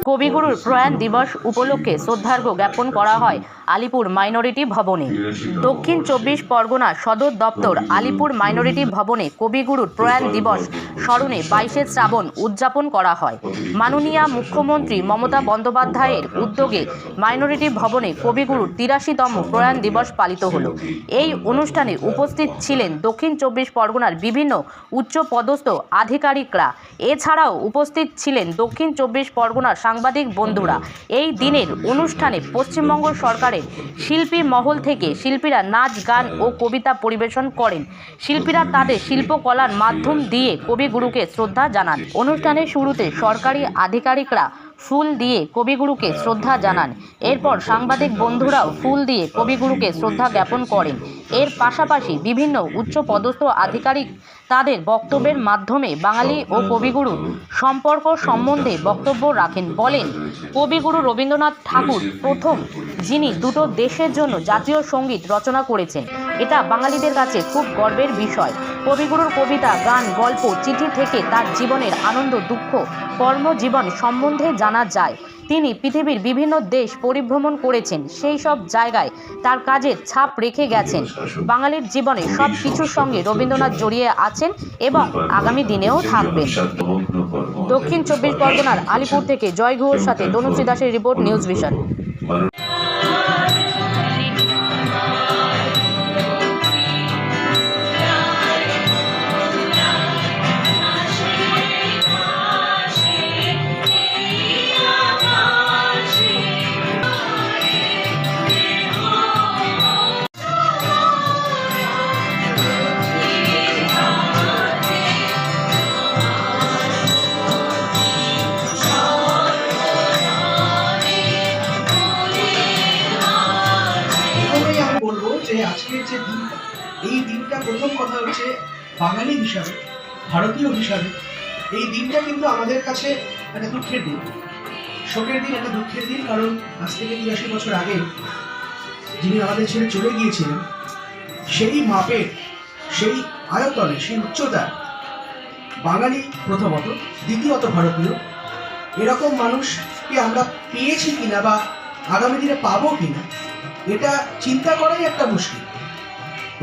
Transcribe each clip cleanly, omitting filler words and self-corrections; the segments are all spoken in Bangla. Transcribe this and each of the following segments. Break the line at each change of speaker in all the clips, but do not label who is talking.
কবিগুরুর প্রয়াণ দিবস উপলক্ষে শ্রদ্ধার্ঘ্য জ্ঞাপন করা হয় আলিপুর মাইনরিটি ভবনে। দক্ষিণ 24 পরগনা সদর দপ্তর আলিপুর মাইনরিটি ভবনে কবিগুরুর প্রয়াণ দিবস স্মরণে 22শে শ্রাবণ উদযাপন করা হয়। মাননীয় মুখ্যমন্ত্রী মমতা বন্দ্যোপাধ্যায়ের উদ্যোগে মাইনরিটি ভবনে কবিগুরুর 83তম প্রয়াণ দিবস পালিত হলো। এই অনুষ্ঠানে উপস্থিত ছিলেন দক্ষিণ 24 পরগনার বিভিন্ন উচ্চপদস্থ আধিকারিকরা। এছাড়াও উপস্থিত ছিলেন দক্ষিণ 24 পরগনার সাংবাদিক বন্ধুরা। এই দিনের অনুষ্ঠানে পশ্চিমবঙ্গ সরকারের শিল্পী মহল থেকে শিল্পীরা নাচ, গান ও কবিতা পরিবেশন করেন। শিল্পীরা তাদের শিল্পকলার মাধ্যম দিয়ে কবিগুরুকে শ্রদ্ধা জানান। অনুষ্ঠানের শুরুতে সরকারি আধিকারিকরা ফুল দিয়ে কবিগুরুকে শ্রদ্ধা জানান। এরপর সাংবাদিক বন্ধুরাও ফুল দিয়ে কবিগুরুকে শ্রদ্ধা জ্ঞাপন করেন। এর পাশাপাশি বিভিন্ন উচ্চপদস্থ আধিকারিক তাদের বক্তব্যের মাধ্যমে বাঙালি ও কবিগুরু সম্পর্ক সম্বন্ধে বক্তব্য রাখেন। বলেন, কবিগুরু রবীন্দ্রনাথ ঠাকুর প্রথম যিনি দুটো দেশের জন্য জাতীয় সঙ্গীত রচনা করেছেন। এটা বাঙালিদের কাছে খুব গর্বের বিষয়। কবিগুরুর কবিতা, গান, গল্প, চিঠি থেকে তার জীবনের আনন্দ, দুঃখ, কর্মজীবন সম্বন্ধে জানা যায়। তিনি পৃথিবীর বিভিন্ন দেশ পরিভ্রমণ করেছেন। সেই সব জায়গায় তার কাজের ছাপ রেখে গেছেন। বাঙালির জীবনে সব কিছুর সঙ্গে রবীন্দ্রনাথ জড়িয়ে আছেন এবং আগামী দিনেও থাকবেন। দক্ষিণ 24 পরগনার আলিপুর থেকে জয় ঘুয়োর সাথে তনুশ্রী দাসের রিপোর্ট, নিউজ ভিশন।
বলবো যে আজকের যে দিনটা, এই দিনটা প্রথম কথা হচ্ছে বাঙালি হিসাবে, ভারতীয় হিসাবে এই দিনটা কিন্তু আমাদের কাছে একটা দুঃখের দিন, শোকের দিন, একটা দুঃখের দিন। কারণ আজ থেকে 83 বছর আগে যিনি আমাদের ছেড়ে চলে গিয়েছিলেন, সেই মাপের, সেই আয়তনে, সেই উচ্চতা বাঙালি প্রথমত, দ্বিতীয়ত ভারতীয়, এরকম মানুষকে আমরা পেয়েছি কিনা বা আগামী দিনে পাবো কিনা এটা চিন্তা করাই একটা মুশকিল।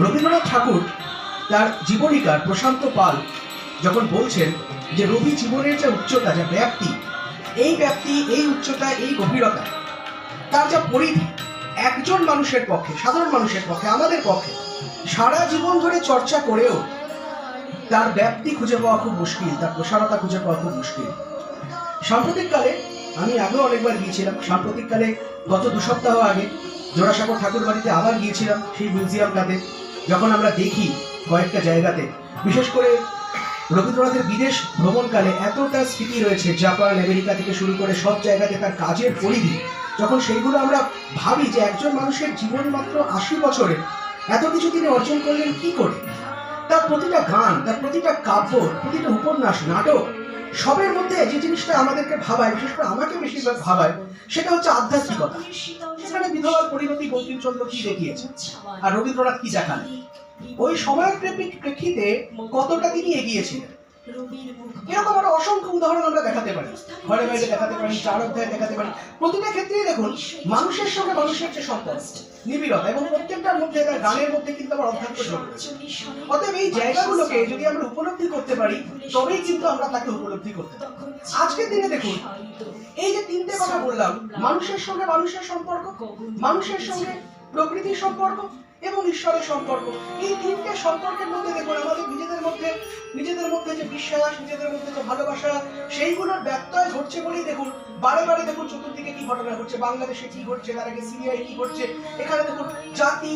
রবীন্দ্রনাথ ঠাকুর তার জীবনীকার প্রশান্ত পাল যখন বলছেন যে রবি জীবনের যে উচ্চতা, যা ব্যাপ্তি, এই উচ্চতা, এই গভীরতা, তার যা পরিধি একজন মানুষের পক্ষে, সাধারণ মানুষের পক্ষে, আমাদের পক্ষে সারা জীবন ধরে চর্চা করেও তার ব্যাপ্তি খুঁজে পাওয়া খুব মুশকিল, তার প্রসারতা খুঁজে পাওয়া খুব মুশকিল। সাম্প্রতিককালে আমি আগেও অনেকবার গিয়েছিলাম। সাম্প্রতিককালে গত 2 সপ্তাহ আগে জোড়াসাঁকো ঠাকুর বাড়িতে আবার গিয়েছিলাম, সেই মিউজিয়ামটাতে। যখন আমরা দেখি কয়েকটা জায়গাতে, বিশেষ করে রবীন্দ্রনাথের বিদেশ ভ্রমণকালে এতটা স্মৃতি রয়েছে, জাপান, আমেরিকা থেকে শুরু করে সব জায়গাতে তার কাজের পরিধি, যখন সেইগুলো আমরা ভাবি যে একজন মানুষের জীবন মাত্র 80 বছরে এত কিছু তিনি অর্জন করলেন কি করে। তার প্রতিটা গান, তার প্রতিটা কাব্য, প্রতিটা উপন্যাস, নাটক, সবের মধ্যে যে জিনিসটা আমাদেরকে ভাবায়, বিশেষ করে আমাকে বেশিরভাগ ভাবায়, সেটা হচ্ছে আধ্যাত্মিকতা। এখানে বিধবার পরিণতি বঙ্কিমচন্দ্র কি দেখিয়েছে আর রবীন্দ্রনাথ কি দেখালেন, ওই সময়ের প্রেক্ষিতে কতটা তিনি এগিয়েছিলেন, এরকম আরো অসংখ্য উদাহরণ আমরা দেখাতে পারি, ঘরে বাইরে দেখাতে পারি, 4 অধ্যায়ে দেখাতে পারি। প্রতিটা ক্ষেত্রেই দেখুন মানুষের সঙ্গে মানুষের যে সম্পর্ক, নিবিড়তা, এবং প্রত্যেকটার মধ্যে, গানের মধ্যে কিন্তু আমার অধ্যাত্ম যোগ রয়েছে। অতএব এই জায়গাগুলোকে যদি আমরা উপলব্ধি করতে পারি, তবেই কিন্তু আমরা তাকে উপলব্ধি করতে পারি। আজকের দিনে দেখুন এই যে 3টে কথা বললাম, মানুষের সঙ্গে মানুষের সম্পর্ক, মানুষের সঙ্গে প্রকৃতির সম্পর্ক এবং ঈশ্বরের সম্পর্ক, এই 3টে সম্পর্কের মধ্যে দেখুন আমাদের নিজেদের মধ্যে যে বিশ্বাস, নিজেদের মধ্যে যে ভালোবাসা, সেইগুলোর ব্যত্যয় ঘটছে বলেই দেখুন বারে বারে দেখুন চতুর্দিকে কি ঘটনা ঘটছে, বাংলাদেশে কি ঘটছে, তার আগে সিরিয়ায় কি ঘটছে, এখানে দেখুন জাতি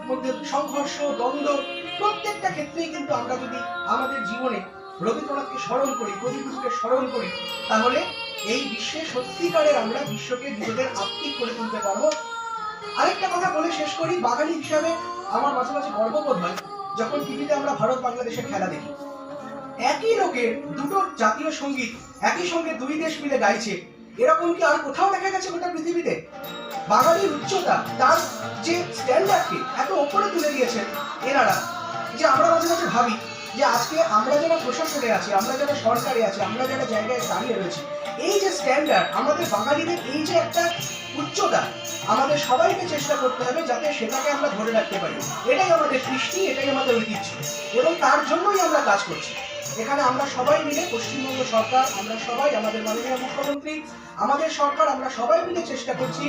মধ্যে সংঘর্ষ, দ্বন্দ্ব, প্রত্যেকটা ক্ষেত্রেই কিন্তু আমরা যদি আমাদের জীবনে রবীন্দ্রনাথকে স্মরণ করি, কবিগুরুকে স্মরণ করি, তাহলে এই বিশ্বে সত্যিকারের আমরা বিশ্বকে নিজেদের আত্মিক করে তুলতে পারবো। আরেকটা কথা বলে শেষ করি, বাঙালি হিসাবে আমার মাঝে মাঝে গর্ববোধ হয় যখন টিভিতে আমরা ভারত বাংলাদেশের খেলা দেখি, একই লোকের দুটো জাতীয় সঙ্গীত একই সঙ্গে 2 দেশ মিলে গাইছে, এরকম কি আর কোথাও দেখা গেছে গোটা পৃথিবীতে? বাঙালির উচ্চতা, তার যে স্ট্যান্ডার্ডকে এত ওপরে তুলে দিয়েছেন এনারা, যে আমরা মাঝে মাঝে ভাবি যে আজকে আমরা যারা প্রশাসনে আছি, আমরা যারা সরকারে আছি, আমরা যারা জায়গায় দাঁড়িয়ে রয়েছি, এই যে স্ট্যান্ডার্ড আমাদের বাঙালিদের, এই যে একটা উচ্চতা, আমাদের সবাইকে চেষ্টা করতে হবে যাতে সেটাকে আমরা ধরে রাখতে পারি। এটাই আমাদের কৃষ্টি, এটাই আমাদের ঐতিহ্য, এবং তার জন্যই আমরা কাজ করছি। এখানে আমরা সবাই মিলে, পশ্চিমবঙ্গ সরকার, আমরা সবাই, আমাদের মাননীয় মুখ্যমন্ত্রী, আমাদের সরকার, আমরা সবাই মিলে চেষ্টা করছি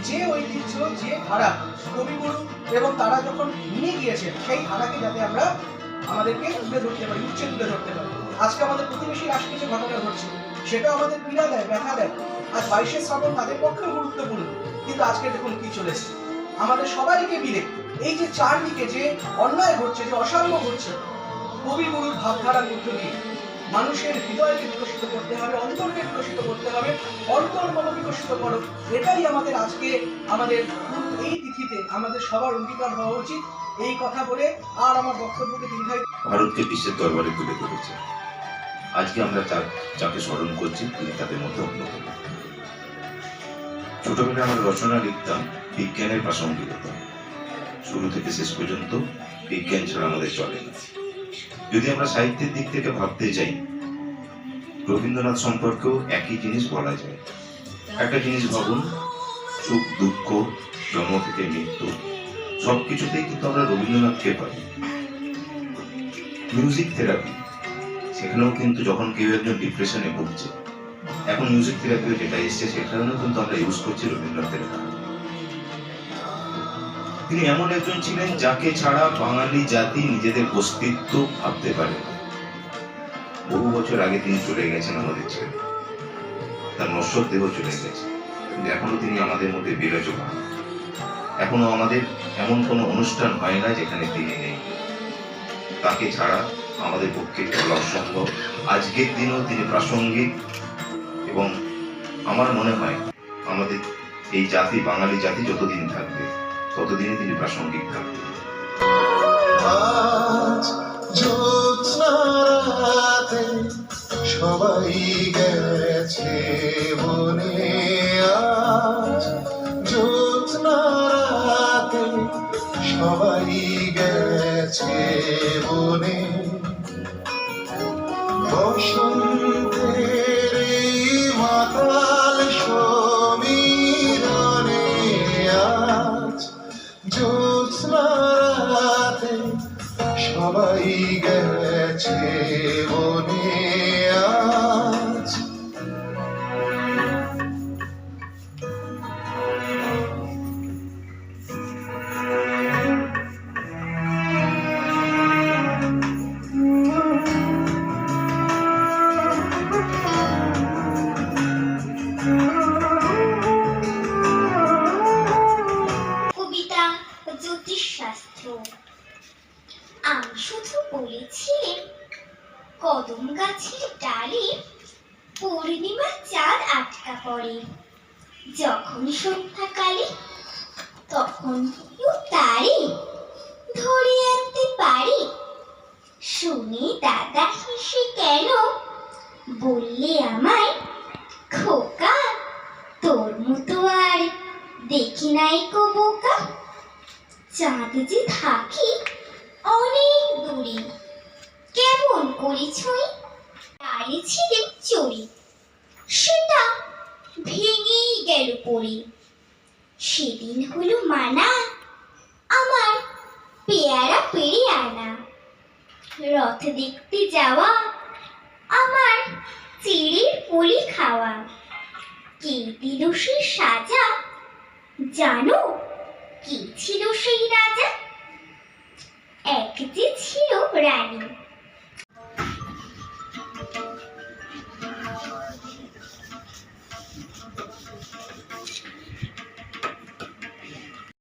যে ঐতিহ্য, যে ধারা কবিগুরু এবং তারা যখন নিয়ে গিয়েছেন, সেই ধারাকে যাতে আমরা আমাদেরকে তুলে ধরতে পারি, উচ্চে তুলে ধরতে পারি। আজকে আমাদের প্রতিবেশী রাষ্ট্রে যে ঘটনা ঘটছে সেটা আমাদের পীড়া দেয়, ব্যথা দেয়। আজ 22শে শ্রাবণ তাদের পক্ষেও গুরুত্বপূর্ণ, কিন্তু আজকে দেখুন কি চলেছে। আমাদের সবাইকে মিলে এই যে চারদিকে যে অন্যায় ঘটছে, যে অসাম্য ঘটছে, কবিগুরুর ভাবধারার মধ্য দিয়ে মানুষের হৃদয়কে বিকশিত করতে হবে, অন্তরকে বিকশিত করতে হবে, অন্তর্মন বিকশিত করো। এটাই আমাদের আজকে, আমাদের এই তিথিতে আমাদের সবার অঙ্গীকার হওয়া উচিত। এই কথা বলে আর আমার বক্তব্যকে দীর্ঘায়িত।
ভারতকে বিশ্বের দরবারে তুলে ধরেছে। আজকে আমরা যাকে স্মরণ করছি তিনি তাদের মধ্যে অন্যতম। ছোটবেলায় আমরা রচনা লিখতাম বিজ্ঞানের প্রাসঙ্গিকতা, শুরু থেকে শেষ পর্যন্ত বিজ্ঞান ছাড়া আমাদের চলে না। যদি আমরা সাহিত্যের দিক থেকে ভাবতে যাই, রবীন্দ্রনাথ সম্পর্কেও একই জিনিস বলা যায়। একটা জিনিস ভাবুন, সুখ দুঃখ, জন্ম থেকে মৃত্যু, সবকিছুতেই কিন্তু আমরা রবীন্দ্রনাথকে পাই। মিউজিক থেরাপি, সেখানেও কিন্তু যখন কেউ একজন ডিপ্রেশনে ভুগছে, এখন মিউজিক থেরাপিও যেটা এসছে সেখানেও কিন্তু আমরা ইউজ করছি রবীন্দ্রনাথের গান। তিনি এমন একজন ছিলেন যাকে ছাড়া বাঙালি জাতি নিজেদের অস্তিত্ব ভাবতে পারে না। বহু বছর আগে তিনি চলে গেছেন আমাদের ছেড়ে, তার নশ্বর দেহ চলে গেছে, কিন্তু এখনো তিনি আমাদের মধ্যে বিরাজমান। এখনো আমাদের এমন কোনো অনুষ্ঠান হয় না যেখানে তিনি নেই। তাকে ছাড়া আমাদের পক্ষে চলা অসম্ভব। আজকের দিনেও তিনি প্রাসঙ্গিক, এবং আমার মনে হয় আমাদের এই জাতি, বাঙালি জাতি যতদিন থাকবে ততদিনে তিনি প্রাসঙ্গিক থাকবেন।
আজ জ্যোৎস্না রাতে সবাই গেছে বনে, আজ জ্যোৎস্না রাতে সবাই গেছে বনে, বসন্তের এই মাতাল সমীরণে আজ জ্যোৎস্না রাতে সবাই গেছে বনে আজ।
কবিতা জ্যোতিষশাস্ত্র। আমি শুধু বলেছি কদম গাছের ডালে পূর্ণিমার চাঁদ আটকা পড়ে, যখন সন্ধ্যাকালে তখন কেউ তারে ধরে আনতে পারে। শুনে দাদা হেসে কেন বললে আমায়, খোকা তোর মতো আর দেখি নাই কো বোকা, চাঁদ যে থাকি অনেক দূরে, কেমন করি ছুঁই তারে ছিঁড়ে চড়ি, সেটা ভেঙেই গেল পড়ে। সেদিন হলো মানা আমার পেয়ারা পেরে আনা, রথ দেখতে যাওয়া আমার চিড়ের পুলি খাওয়া। কে দিল সে সাজা জানো, কে ছিল সেই রাজা? এক যে ছিল রানী,